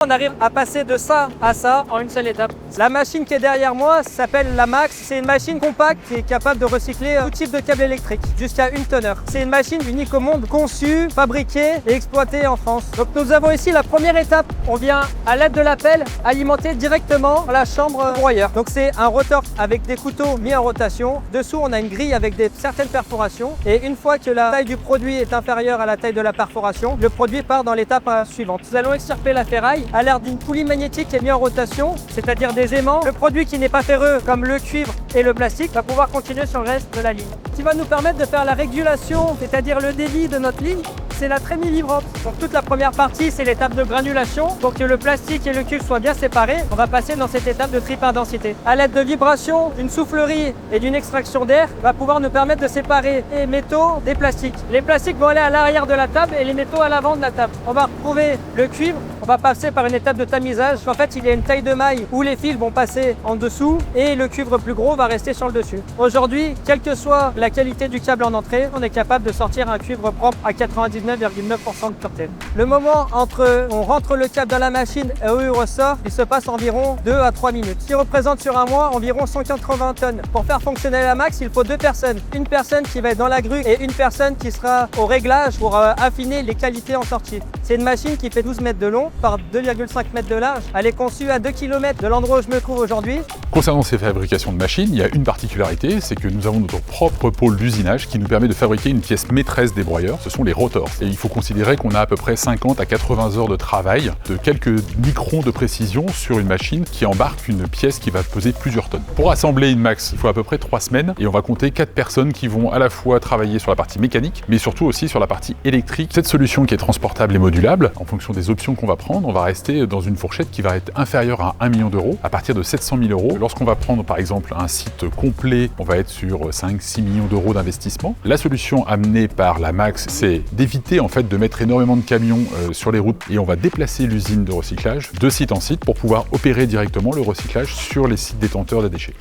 On arrive à passer de ça à ça en une seule étape. La machine qui est derrière moi s'appelle la Max. C'est une machine compacte qui est capable de recycler tout type de câble électrique, jusqu'à 1 tonne. C'est une machine unique au monde, conçue, fabriquée et exploitée en France. Donc nous avons ici la première étape. On vient à l'aide de la pelle alimenter directement la chambre broyeur. Donc c'est un rotor avec des couteaux mis en rotation. Dessous on a une grille avec certaines perforations. Et une fois que la taille du produit est inférieure à la taille de la perforation, le produit part dans l'étape suivante. Nous allons extirper la ferraille à l'aide d'une poulie magnétique qui est mise en rotation, c'est-à-dire des aimants. Le produit qui n'est pas ferreux, comme le cuivre et le plastique, va pouvoir continuer sur le reste de la ligne. Ce qui va nous permettre de faire la régulation, c'est-à-dire le débit de notre ligne, c'est la trémie vibrante. Donc toute la première partie, c'est l'étape de granulation. Pour que le plastique et le cuivre soient bien séparés, on va passer dans cette étape de triple densité. À l'aide de vibration, d'une soufflerie et d'une extraction d'air, va pouvoir nous permettre de séparer les métaux des plastiques. Les plastiques vont aller à l'arrière de la table et les métaux à l'avant de la table. On va retrouver le cuivre. On va passer par une étape de tamisage. En fait, il y a une taille de maille où les fils vont passer en dessous et le cuivre plus gros va rester sur le dessus. Aujourd'hui, quelle que soit la qualité du câble en entrée, on est capable de sortir un cuivre propre à 99,9% de pureté. Le moment entre on rentre le câble dans la machine et où il ressort, il se passe environ 2 à 3 minutes. Ce qui représente sur un mois environ 180 tonnes. Pour faire fonctionner la Max, il faut 2 personnes. Une personne qui va être dans la grue et une personne qui sera au réglage pour affiner les qualités en sortie. C'est une machine qui fait 12 mètres de long par 2,5 mètres de large. Elle est conçue à 2 km de l'endroit où je me trouve aujourd'hui. Concernant ces fabrications de machines, il y a une particularité, c'est que nous avons notre propre pôle d'usinage qui nous permet de fabriquer une pièce maîtresse des broyeurs, ce sont les rotors. Et il faut considérer qu'on a à peu près 50 à 80 heures de travail, de quelques microns de précision sur une machine qui embarque une pièce qui va peser plusieurs tonnes. Pour assembler une Max, il faut à peu près 3 semaines et on va compter 4 personnes qui vont à la fois travailler sur la partie mécanique, mais surtout aussi sur la partie électrique. Cette solution qui est transportable et modulable, en fonction des options qu'on va prendre, on va rester dans une fourchette qui va être inférieure à 1 million d'euros, à partir de 700 000 euros. Lorsqu'on va prendre par exemple un site complet, on va être sur 5-6 millions d'euros d'investissement. La solution amenée par la Max, c'est d'éviter en fait de mettre énormément de camions sur les routes et on va déplacer l'usine de recyclage de site en site pour pouvoir opérer directement le recyclage sur les sites détenteurs des déchets.